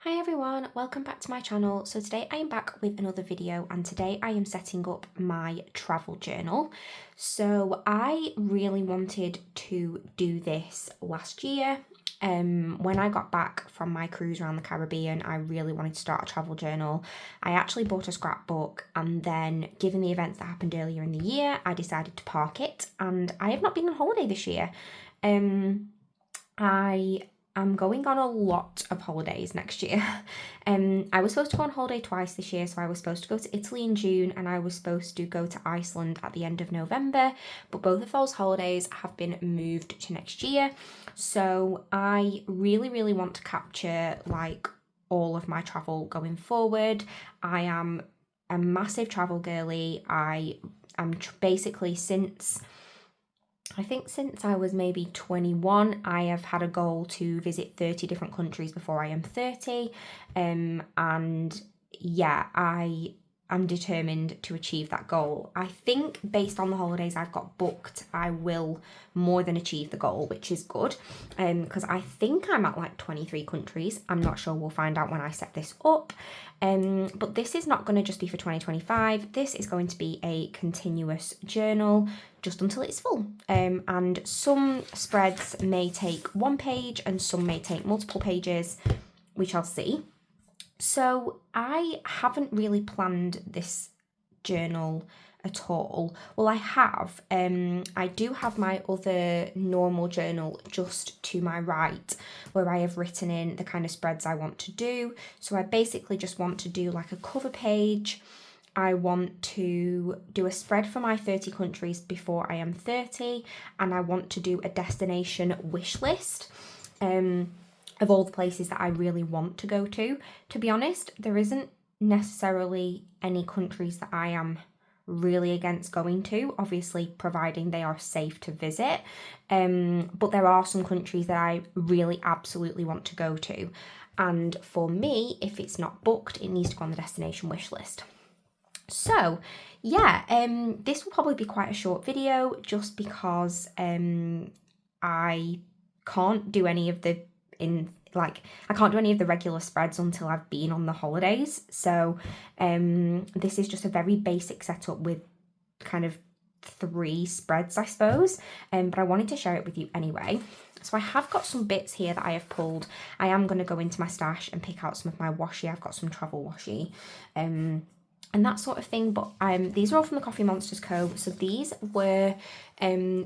Hi everyone, welcome back to my channel. So today I am back with another video and today I am setting up my travel journal. So I really wanted to do this last year. When I got back from my cruise around the Caribbean, I really wanted to start a travel journal. I actually bought a scrapbook and then given the events that happened earlier in the year, I decided to park it and I have not been on holiday this year. I'm going on a lot of holidays next year. I was supposed to go on holiday twice this year, so I was supposed to go to Italy in June and I was supposed to go to Iceland at the end of November, but both of those holidays have been moved to next year. So I really want to capture like all of my travel going forward. I am a massive travel girly. I am basically since I was maybe 21, I have had a goal to visit 30 different countries before I am 30. And yeah, I'm determined to achieve that goal. I think based on the holidays I've got booked, I will more than achieve the goal, which is good. Because I think I'm at like 23 countries. I'm not sure, we'll find out when I set this up. But this is not going to just be for 2025. This is going to be a continuous journal just until it's full. And some spreads may take one page and some may take multiple pages. We shall see. So I haven't really planned this journal at all. Well, I have. I do have my other normal journal just to my right where I have written in the kind of spreads I want to do. So I basically just want to do like a cover page. I want to do a spread for my 30 countries before I am 30, and I want to do a destination wish list. Of all the places that I really want to go to. To be honest, there isn't necessarily any countries that I am really against going to, obviously providing they are safe to visit. But there are some countries that I really absolutely want to go to. And for me, if it's not booked, it needs to go on the destination wish list. So yeah, this will probably be quite a short video just because I can't do any of the I can't do any of the regular spreads until I've been on the holidays. So this is just a very basic setup with kind of 3 spreads, I suppose. But I wanted to share it with you anyway. So I have got some bits here that I have pulled. I am going to go into my stash and pick out some of my washi. I've got some travel washi. And that sort of thing, but these are all from the Coffee Monsters Co. So these were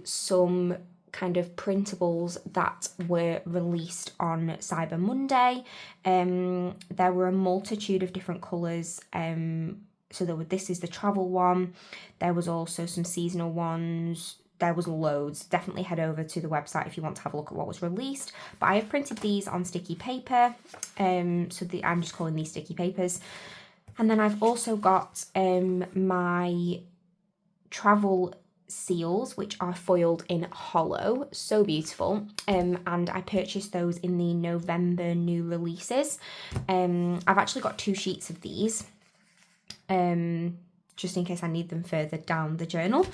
some kind of printables that were released on Cyber Monday. There were a multitude of different colours. So this is the travel one. There was also some seasonal ones. There was loads. Definitely head over to the website if you want to have a look at what was released. But I have printed these on sticky paper. I'm just calling these sticky papers. And then I've also got my travel seals, which are foiled in hollow, so beautiful. And I purchased those in the November new releases. I've actually got 2 sheets of these, just in case I need them further down the journal.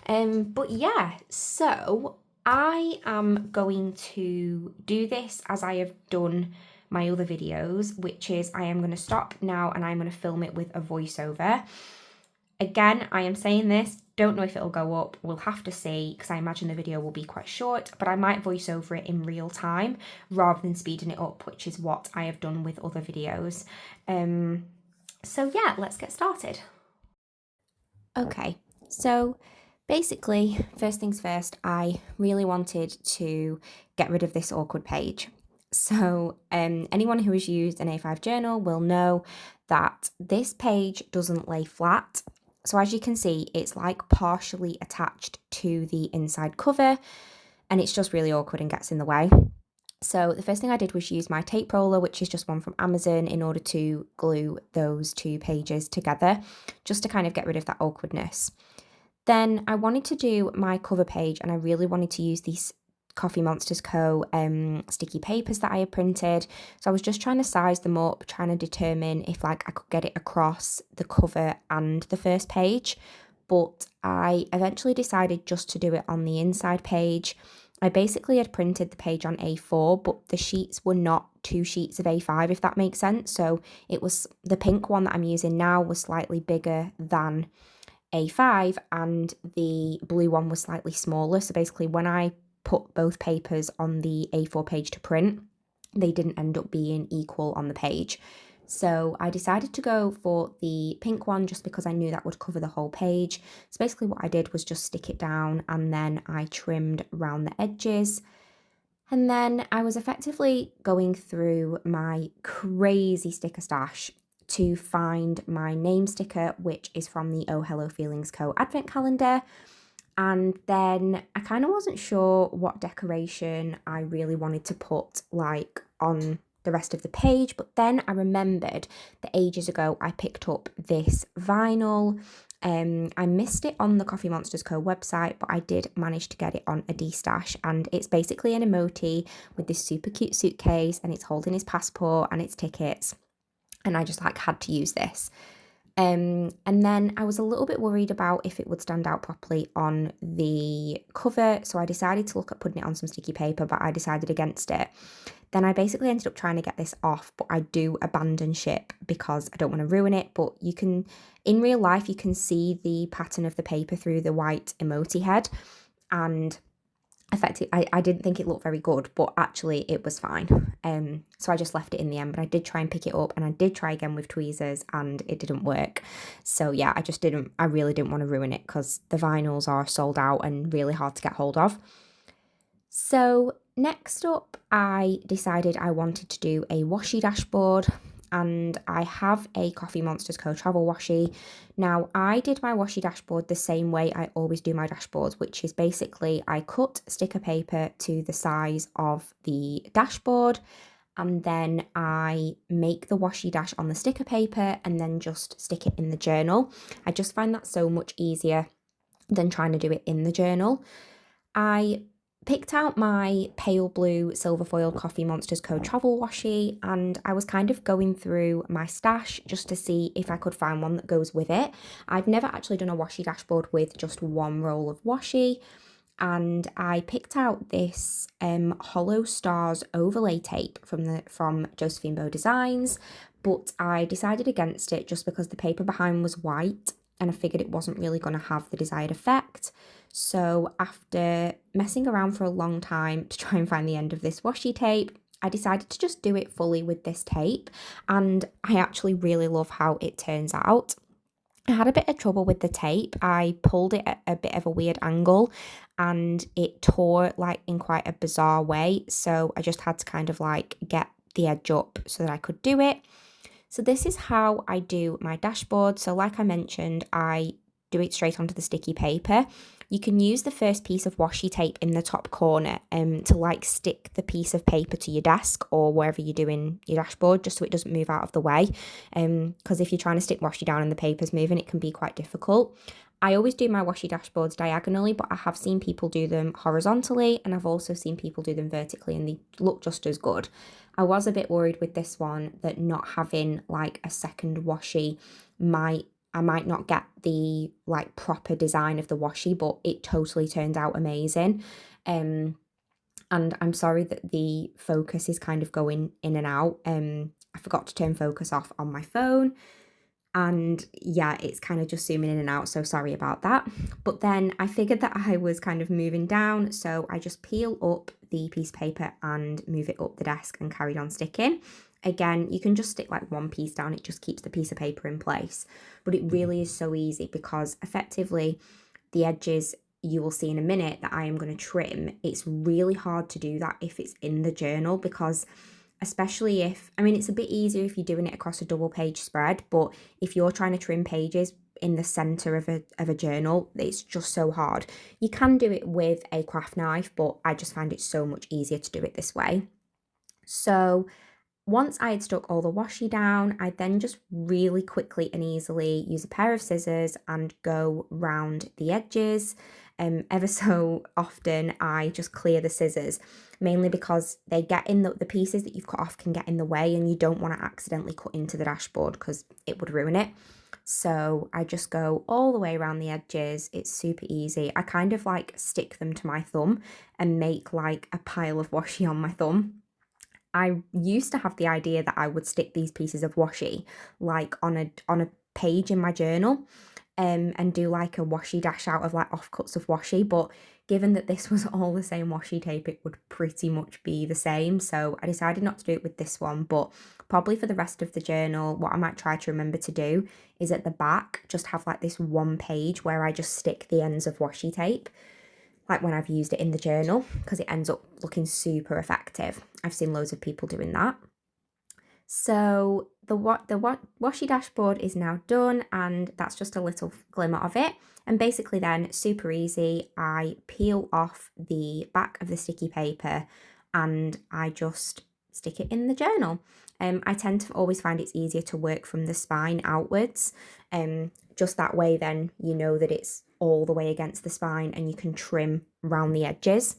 But yeah, so I am going to do this as I have done my other videos, which is I am going to stop now and I'm going to film it with a voiceover. Again, I am saying this, don't know if it'll go up, we'll have to see, because I imagine the video will be quite short, but I might voice over it in real time rather than speeding it up, which is what I have done with other videos. So yeah, let's get started. Okay, so basically, first things first, I really wanted to get rid of this awkward page. So anyone who has used an A5 journal will know that this page doesn't lay flat. So as you can see, it's like partially attached to the inside cover and it's just really awkward and gets in the way. So the first thing I did was use my tape roller, which is just one from Amazon, in order to glue those 2 pages together, just to kind of get rid of that awkwardness. Then I wanted to do my cover page and I really wanted to use these Coffee Monsters Co. Sticky papers that I had printed. So I was just trying to size them up, trying to determine if I could get it across the cover and the first page. But I eventually decided just to do it on the inside page. I basically had printed the page on A4, but the sheets were not 2 sheets of A5, if that makes sense. So it was, the pink one that I'm using now was slightly bigger than A5 and the blue one was slightly smaller. So basically when I put both papers on the A4 page to print, they didn't end up being equal on the page. So I decided to go for the pink one just because I knew that would cover the whole page. So basically what I did was just stick it down and then I trimmed around the edges. And then I was effectively going through my crazy sticker stash to find my name sticker, which is from the Oh Hello Feelings Co. advent calendar. And then I kind of wasn't sure what decoration I really wanted to put like on the rest of the page, but then I remembered that ages ago I picked up this vinyl. I missed it on the Coffee Monsters Co website, but I did manage to get it on a D-stash, and it's basically an emoji with this super cute suitcase, and it's holding his passport and its tickets, and I just like had to use this. And then I was a little bit worried about if it would stand out properly on the cover, so I decided to look at putting it on some sticky paper, but I decided against it. Then I basically ended up trying to get this off, but I do abandon ship because I don't want to ruin it. But you can, in real life, you can see the pattern of the paper through the white emoji head, and effectively, I didn't think it looked very good, but actually it was fine. So I just left it in the end, but I did try and pick it up, and I did try again with tweezers and it didn't work. So yeah, I really didn't want to ruin it because the vinyls are sold out and really hard to get hold of. So next up, I decided I wanted to do a washi dashboard, and I have a Coffee Monsters Co travel washi. Now, I did my washi dashboard the same way I always do my dashboards, which is basically I cut sticker paper to the size of the dashboard, and then I make the washi dash on the sticker paper and then just stick it in the journal. I just find that so much easier than trying to do it in the journal. I picked out my pale blue silver foiled Coffee Monsters Co travel washi, and I was kind of going through my stash just to see if I could find one that goes with it. I've never actually done a washi dashboard with just one roll of washi, and I picked out this Hollow Stars overlay tape from Josephine Bow Designs, but I decided against it just because the paper behind was white and I figured it wasn't really going to have the desired effect. So after messing around for a long time to try and find the end of this washi tape, I decided to just do it fully with this tape, and I actually really love how it turns out. I had a bit of trouble with the tape. I pulled it at a bit of a weird angle and it tore like in quite a bizarre way, so I just had to kind of like get the edge up so that I could do it. So this is how I do my dashboard. So like I mentioned, I do it straight onto the sticky paper. You can use the first piece of washi tape in the top corner to like stick the piece of paper to your desk or wherever you're doing your dashboard, just so it doesn't move out of the way. Because if you're trying to stick washi down and the paper's moving, it can be quite difficult. I always do my washi dashboards diagonally, but I have seen people do them horizontally, and I've also seen people do them vertically, and they look just as good. I was a bit worried with this one that not having like a second washi I might not get the like proper design of the washi, but it totally turned out amazing. And I'm sorry that the focus is kind of going in and out. I forgot to turn focus off on my phone, and yeah, it's kind of just zooming in and out, so sorry about that. But then I figured that I was kind of moving down, so I just peel up the piece of paper and move it up the desk and carried on sticking. Again, you can just stick like one piece down, it just keeps the piece of paper in place. But it really is so easy because effectively the edges you will see in a minute that I am going to trim, it's really hard to do that if it's in the journal, because especially if, I mean, it's a bit easier if you're doing it across a double page spread, but if you're trying to trim pages in the center of a journal, it's just so hard. You can do it with a craft knife, but I just find it so much easier to do it this way. So once I had stuck all the washi down, I then just really quickly and easily use a pair of scissors and go round the edges. Ever so often I just clear the scissors, mainly because they get in the pieces that you've cut off can get in the way, and you don't want to accidentally cut into the dashboard because it would ruin it. So I just go all the way around the edges. It's super easy. I kind of like stick them to my thumb and make like a pile of washi on my thumb. I used to have the idea that I would stick these pieces of washi like on a page in my journal, and do like a washi dash out of like offcuts of washi, but given that this was all the same washi tape, it would pretty much be the same. So I decided not to do it with this one, but probably for the rest of the journal, what I might try to remember to do is at the back, just have like this one page where I just stick the ends of washi tape, like when I've used it in the journal, because it ends up looking super effective. I've seen loads of people doing that. So the washi dashboard is now done, and that's just a little glimmer of it. And basically then, super easy, I peel off the back of the sticky paper and I just stick it in the journal. I tend to always find it's easier to work from the spine outwards. Just that way then you know that it's all the way against the spine and you can trim around the edges.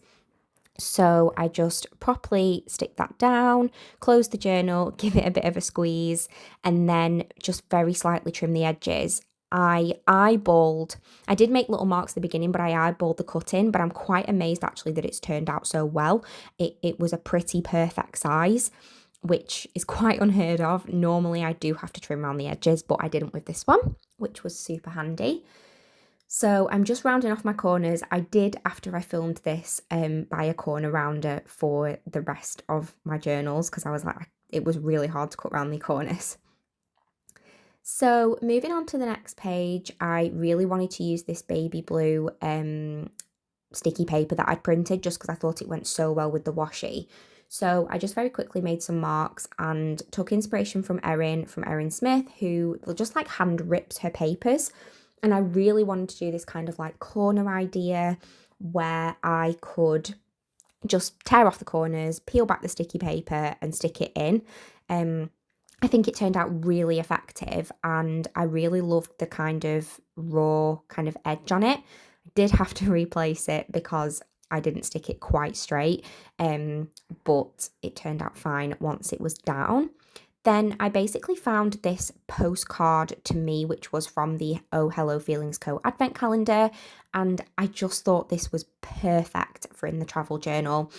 So I just properly stick that down, close the journal, give it a bit of a squeeze, and then just very slightly trim the edges. I did make little marks at the beginning, but I eyeballed the cutting, but I'm quite amazed actually that it's turned out so well. It was a pretty perfect size, which is quite unheard of. Normally I do have to trim around the edges, but I didn't with this one, which was super handy. So I'm just rounding off my corners. I did, after I filmed this, buy a corner rounder for the rest of my journals because I was like, it was really hard to cut around the corners. So moving on to the next page, I really wanted to use this baby blue sticky paper that I'd printed just because I thought it went so well with the washi. So I just very quickly made some marks and took inspiration from Erin Smith, who just like hand rips her papers. And I really wanted to do this kind of like corner idea where I could just tear off the corners, peel back the sticky paper and stick it in. I think it turned out really effective and I really loved the kind of raw kind of edge on it. I did have to replace it because I didn't stick it quite straight, but it turned out fine once it was down. Then I basically found this postcard to me, which was from the Oh Hello Feelings Co. advent calendar, and I just thought this was perfect for in the travel journal.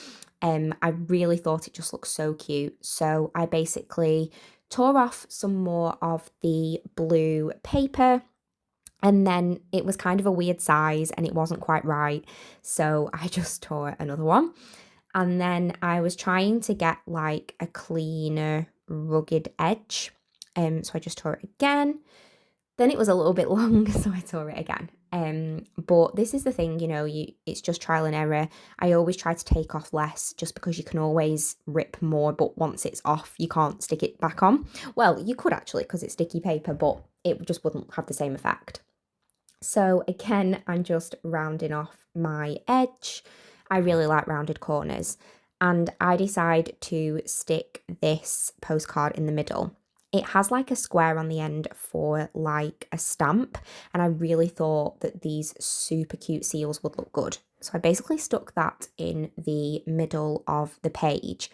I really thought it just looked so cute. So I basically tore off some more of the blue paper, and then it was kind of a weird size and it wasn't quite right. So I just tore another one. And then I was trying to get like a cleaner, rugged edge. So I just tore it again. Then it was a little bit long, so I tore it again. But this is the thing, you know, it's just trial and error. I always try to take off less just because you can always rip more, but once it's off, you can't stick it back on. Well, you could actually because it's sticky paper, but it just wouldn't have the same effect. So again, I'm just rounding off my edge. I really like rounded corners, and I decide to stick this postcard in the middle. It has like a square on the end for like a stamp, and I really thought that these super cute seals would look good. So I basically stuck that in the middle of the page.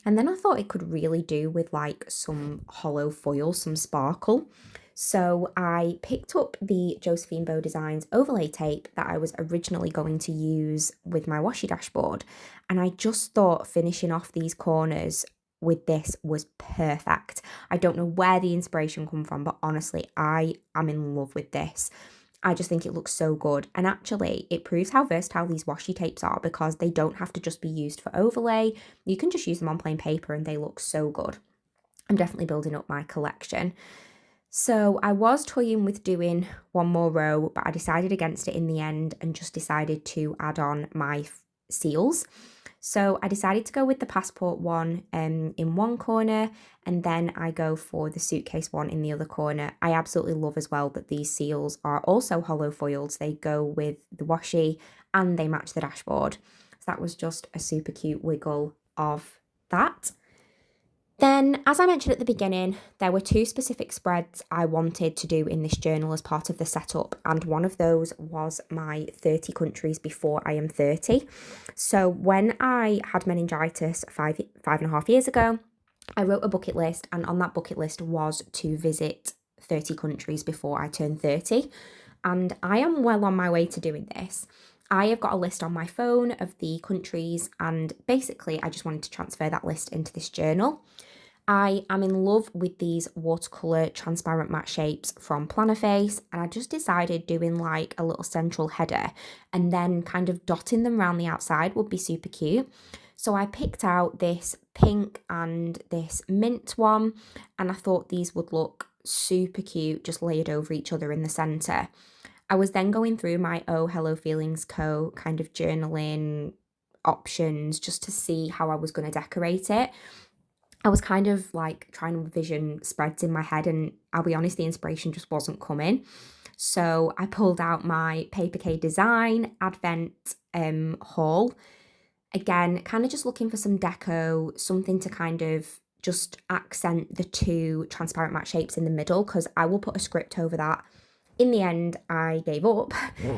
And then I thought it could really do with like some hollow foil, some sparkle. So I picked up the Josephine Bow Designs overlay tape that I was originally going to use with my washi dashboard. And I just thought finishing off these corners with this was perfect. I don't know where the inspiration come from, but honestly, I am in love with this. I just think it looks so good. And actually, it proves how versatile these washi tapes are because they don't have to just be used for overlay. You can just use them on plain paper and they look so good. I'm definitely building up my collection. So I was toying with doing one more row, but I decided against it in the end and just decided to add on my seals. So I decided to go with the passport one in one corner, and then I go for the suitcase one in the other corner. I absolutely love as well that these seals are also hollow foiled. They go with the washi and they match the dashboard. So that was just a super cute wiggle of that. Then, as I mentioned at the beginning, there were two specific spreads I wanted to do in this journal as part of the setup, and one of those was my 30 countries before I am 30. So when I had meningitis 5.5 years ago, I wrote a bucket list, and on that bucket list was to visit 30 countries before I turned 30. And I am well on my way to doing this. I have got a list on my phone of the countries, and basically I just wanted to transfer that list into this journal. I am in love with these watercolour transparent matte shapes from Plannerface, and I just decided doing like a little central header and then kind of dotting them around the outside would be super cute. So I picked out this pink and this mint one, and I thought these would look super cute just layered over each other in the centre. I was then going through my Oh Hello Feelings Co. kind of journaling options just to see how I was going to decorate it. I was kind of like trying to envision spreads in my head, and I'll be honest, the inspiration just wasn't coming. So I pulled out my Papershire Design Advent haul. Again, kind of just looking for some deco, something to kind of just accent the two transparent matte shapes in the middle, because I will put a script over that. In the end, I gave up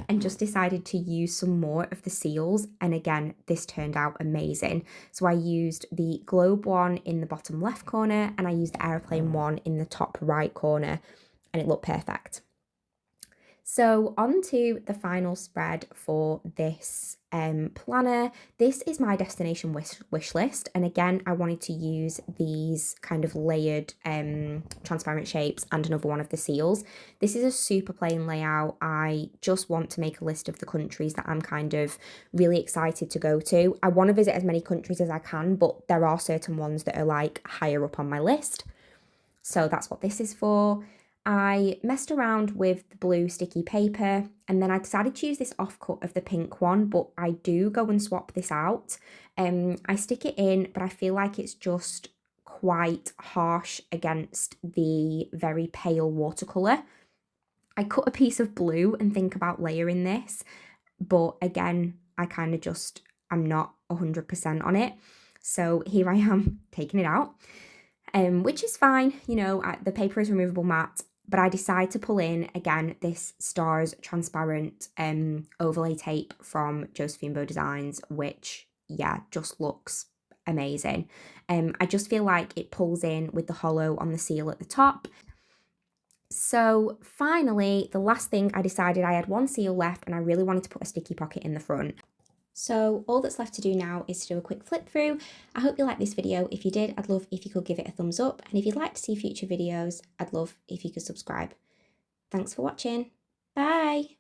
and just decided to use some more of the seals. And again, this turned out amazing. So I used the globe one in the bottom left corner, and I used the airplane one in the top right corner, and it looked perfect. So on to the final spread for this planner. This is my destination wish list, and again I wanted to use these kind of layered transparent shapes and another one of the seals. This is a super plain layout. I just want to make a list of the countries that I'm kind of really excited to go to. I want to visit as many countries as I can, but there are certain ones that are like higher up on my list. So that's what this is for. I messed around with the blue sticky paper, and then I decided to use this offcut of the pink one, but I do go and swap this out. I stick it in, but I feel like it's just quite harsh against the very pale watercolour. I cut a piece of blue and think about layering this, but again, I kind of just, I'm not 100% on it. So here I am taking it out. Which is fine, you know, the paper is removable matte, but I decide to pull in, again, this Stars transparent overlay tape from Josephine Bow Designs, which, yeah, just looks amazing. I just feel like it pulls in with the hollow on the seal at the top. So finally, the last thing, I decided I had one seal left and I really wanted to put a sticky pocket in the front. So all that's left to do now is to do a quick flip through. I hope you liked this video. If you did, I'd love if you could give it a thumbs up. And if you'd like to see future videos, I'd love if you could subscribe. Thanks for watching. Bye.